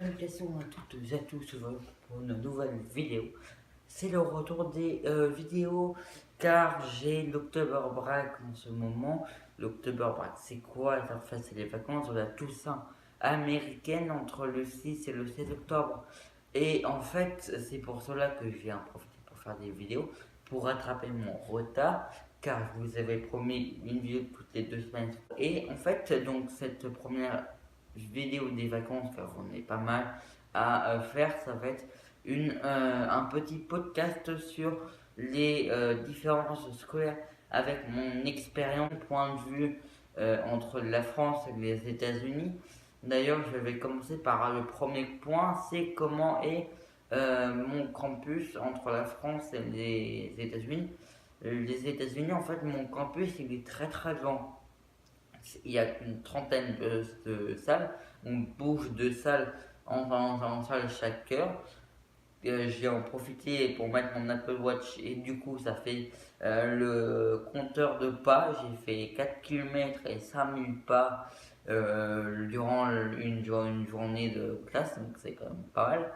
Salutations à toutes et à tous pour une nouvelle vidéo. C'est le retour des vidéos car j'ai l'October Break en ce moment. L'October Break, c'est quoi? En fait, c'est les vacances de la Toussaint américaine entre le 6 et le 16 octobre. Et en fait, c'est pour cela que je viens en profiter pour faire des vidéos, pour rattraper mon retard, car je vous avais promis une vidéo toutes les 2 semaines. Et en fait, donc cette première vidéo des vacances, car on est pas mal à faire, ça va être un petit podcast sur les différences scolaires avec mon expérience, point de vue entre la France et les États-Unis. D'ailleurs, je vais commencer par le premier point, c'est comment est mon campus entre la France et les États-Unis. Les États-Unis, en fait, mon campus, il est très très grand. Il y a une trentaine de salles. On bouge de salle en salle chaque heure. J'ai en profité pour mettre mon Apple Watch et du coup ça fait le compteur de pas. J'ai fait 4 km et 5000 pas durant une journée de classe, donc c'est quand même pas mal.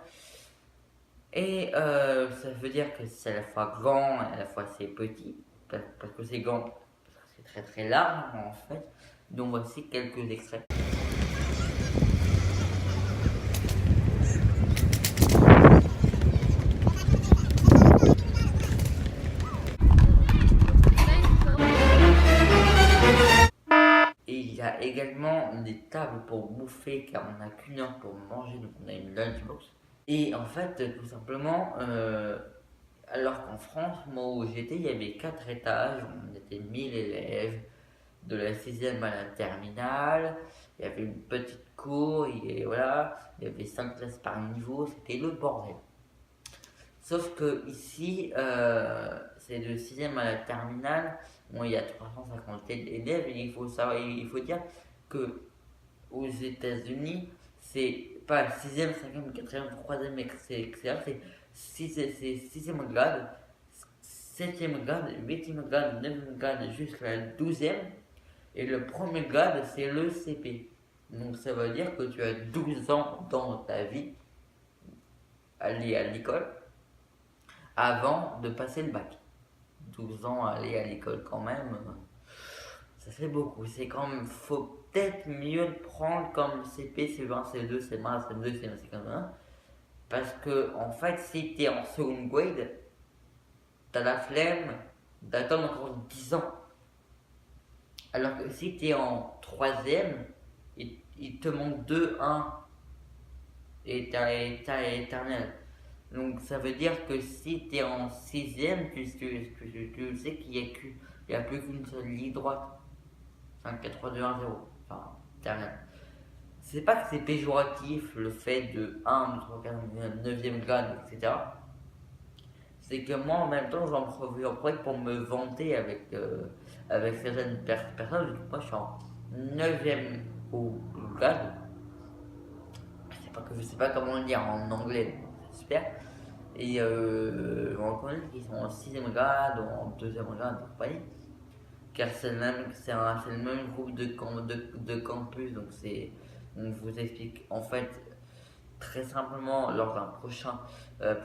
Et ça veut dire que c'est à la fois grand et à la fois c'est petit, parce que c'est grand, parce que c'est très très large en fait. Donc voici quelques extraits. Et il y a également des tables pour bouffer car on n'a qu'une heure pour manger, donc on a une lunchbox. Et en fait, tout simplement, alors qu'en France, moi où j'étais, il y avait 4 étages, on était 1000 élèves, de la sixième à la terminale, il y avait une petite cour, et voilà, il y avait 5 classes par niveau, c'était le bordel. Sauf que ici, c'est de sixième à la terminale, bon, il y a 350 élèves, et il faut savoir, il faut dire que aux États-Unis, c'est pas sixième, cinquième, quatrième, troisième, etc. C'est sixième grade, septième grade, huitième grade, neuvième grade jusqu'à la 12e. Et le premier grade, c'est le CP. Donc ça veut dire que tu as 12 ans dans ta vie aller à l'école avant de passer le bac. 12 ans à aller à l'école quand même, ça fait beaucoup. C'est quand même, faut peut-être mieux le prendre comme CP, C20, C2, C1, C2, C1, C1. Parce que en fait, si t'es en second grade, t'as la flemme d'attendre encore 10 ans. Alors que si t'es en troisième, il te manque 2, 1 et t'as éternel. Donc ça veut dire que si t'es en sixième, tu sais qu'il y a plus qu'une seule ligne droite. 5, 4, 3, 2, 1, 0. Enfin, éternel. C'est pas que c'est péjoratif le fait de 1, 2, 3, 4, 9e grade, etc. C'est que moi en même temps j'en profite pour me vanter avec certaines personnes. Moi je suis en 9e au grade. Je sais pas comment le dire en anglais, j'espère. Et on connaît qui sont en 6e grade ou en 2e grade, compagnie. Car c'est le même groupe de campus, donc je vous explique en fait très simplement lors d'un prochain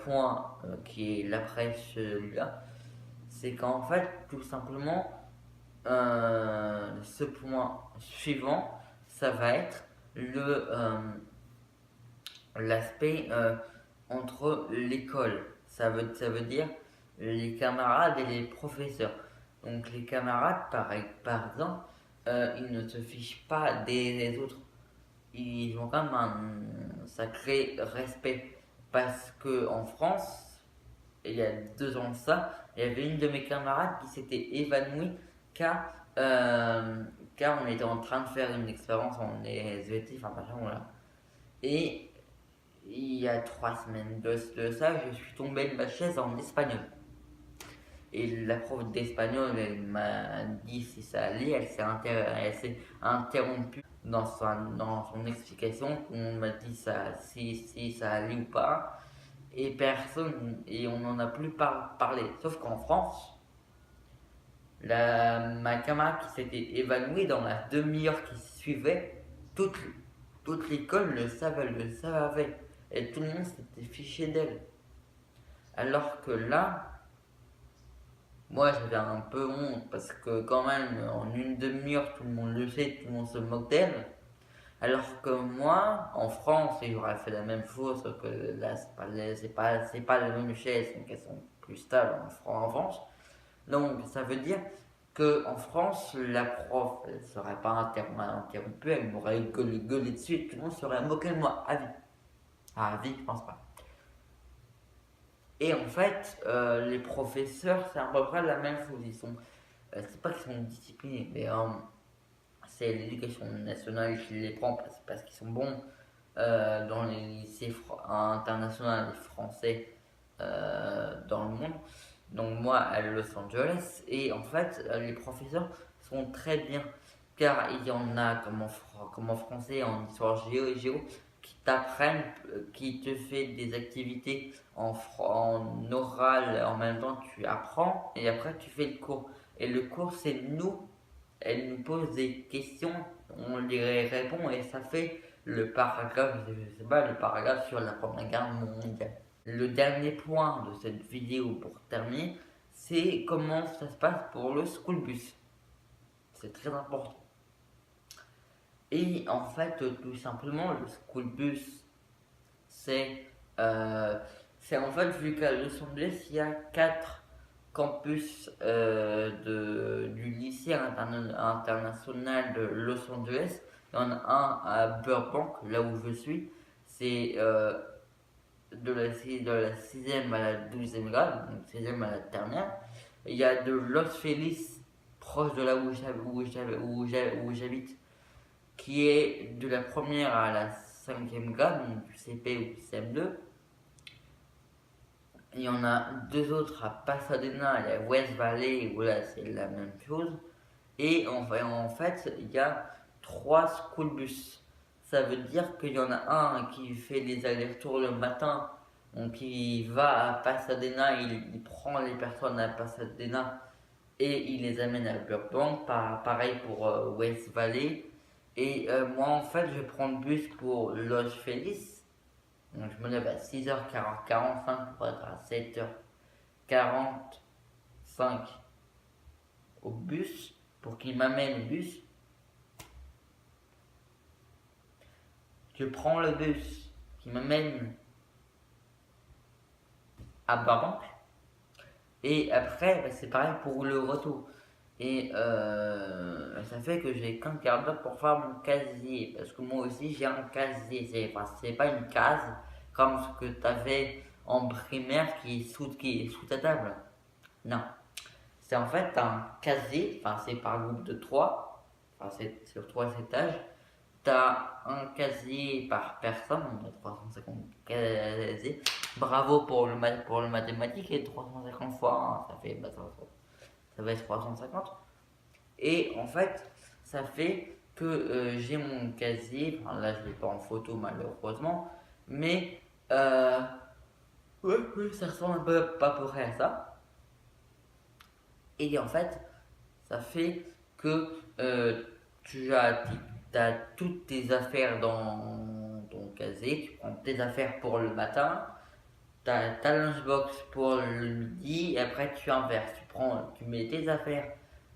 point qui est l'après celui-là, c'est qu'en fait tout simplement ce point suivant, ça va être l'aspect entre l'école. Ça veut dire les camarades et les professeurs. Donc les camarades, par exemple, ils ne se fichent pas des autres. Ils ont quand même un sacré respect. Parce que en France, il y a 2 ans de ça, il y avait une de mes camarades qui s'était évanouie car, car on était en train de faire une expérience en SVT, enfin machin, voilà. Et il y a 3 semaines de ça, je suis tombé de ma chaise en espagnol. Et la prof d'espagnol, elle m'a dit si ça allait, elle s'est interrompue dans son explication. On m'a dit si ça allait ou pas. Et on n'en a plus parlé. Sauf qu'en France, ma camarade qui s'était évanouie dans la demi-heure qui suivait, toute toute l'école le savait, elle le savait. Et tout le monde s'était fiché d'elle. Alors que là, moi j'avais un peu honte parce que quand même en une demi-heure tout le monde le sait, tout le monde se moque d'elle. Alors que moi, en France, j'aurais fait la même chose, sauf que là c'est pas les mêmes chaises, donc elles sont plus stables en France. Donc ça veut dire que en France, la prof, elle serait pas interrompue, elle m'aurait gueulé dessus et tout le monde serait moqué de moi à vie. À vie, je pense pas. Et en fait, les professeurs, c'est à peu près la même chose. C'est pas qu'ils sont disciplinés, mais c'est l'éducation nationale qui les prend parce qu'ils sont bons dans les lycées internationaux et français dans le monde. Donc moi à Los Angeles. Et en fait, les professeurs sont très bien car il y en a comme en français, en histoire géo qui t'apprennent, qui te fait des activités en oral, en même temps tu apprends et après tu fais le cours. Et le cours c'est nous, elle nous pose des questions, on les répond et ça fait le paragraphe, je sais pas, le paragraphe sur la Première Guerre mondiale. Le dernier point de cette vidéo pour terminer, c'est comment ça se passe pour le school bus. C'est très important. Et en fait, tout simplement, le school bus, c'est en fait, vu qu'à Los Angeles, il y a 4 campus du lycée international de Los Angeles. Il y en a un à Burbank, là où je suis. C'est de la 6e à la 12e grade, donc 6e à la terminale. Il y a de Los Feliz, proche de là où j'habite, qui est de la première à la 5e grade, donc du CP ou du CM2. Il y en a deux autres à Pasadena et à West Valley, où là c'est la même chose. Et en fait, il y a 3 school bus. Ça veut dire qu'il y en a un qui fait les allers-retours le matin, donc il va à Pasadena, il prend les personnes à Pasadena et il les amène à Burbank. Pareil pour West Valley. Et moi en fait, je prends le bus pour Los Feliz. Donc je me lève à 6h45 pour être à 7h45 au bus pour qu'il m'amène au bus. Je prends le bus qui m'amène à Burbank. Et après, c'est pareil pour le retour. Et ça fait que j'ai qu'un quart d'heure pour faire mon casier. Parce que moi aussi, j'ai un casier. C'est pas une case comme ce que tu avais en primaire qui est sous ta table. Non. C'est en fait un casier. Enfin, c'est par groupe de 3. Enfin, c'est sur 3 étages. Tu as un casier par personne. On a 350 casiers. Bravo pour le mathématique. Et 350 fois 1, ça fait... ça va être 350. Et en fait, ça fait que j'ai mon casier. Enfin, là, je ne l'ai pas en photo malheureusement. Mais ouais, ça ressemble un peu pas pour rien à ça. Et en fait, ça fait que tu as toutes tes affaires dans ton casier. Tu prends tes affaires pour le matin. T'as ta lunchbox pour le midi et après tu inverses. Tu mets tes affaires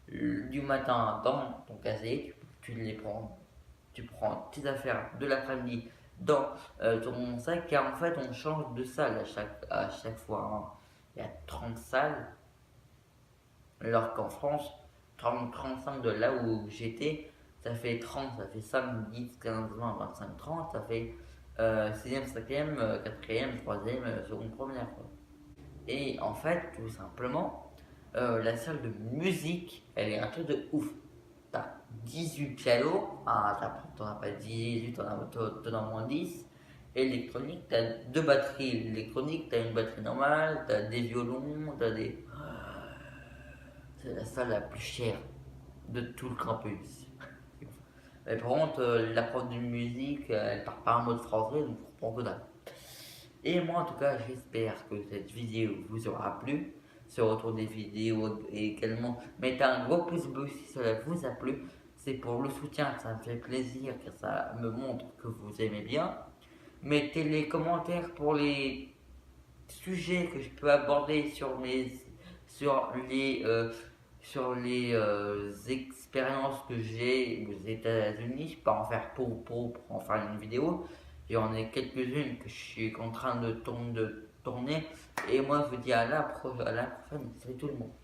du matin dans ton casier, tu prends tes affaires de l'après-midi dans ton sac car en fait on change de salle à chaque fois. Hein. Il y a 30 salles alors qu'en France, 35 de là où j'étais, ça fait 30, ça fait 5, 10, 15, 20, 25, 30, ça fait 6e, 5e, 4e, 3e, seconde, première. Quoi. Et en fait, tout simplement, la salle de musique, elle est un truc de ouf. T'as 18 pianos, t'en as pas 18, t'en as moins 10. Électronique, t'as 2 batteries. Électronique, t'as une batterie normale, t'as des violons, t'as des. C'est la salle la plus chère de tout le campus. Mais par contre, la prof de musique, elle parle pas un mot de français, donc je comprends que dalle. Et moi, en tout cas, j'espère que cette vidéo vous aura plu. Ce retour des vidéos également. Mettez un gros pouce bleu si cela vous a plu. c'est pour le soutien, ça me fait plaisir, que ça me montre que vous aimez bien. Mettez les commentaires pour les sujets que je peux aborder sur les expériences que j'ai aux États-Unis. Je peux en faire pour en faire une vidéo. J'en ai quelques-unes que je suis en train de tourner. Et moi, je vous dis à la prochaine. Salut tout le monde.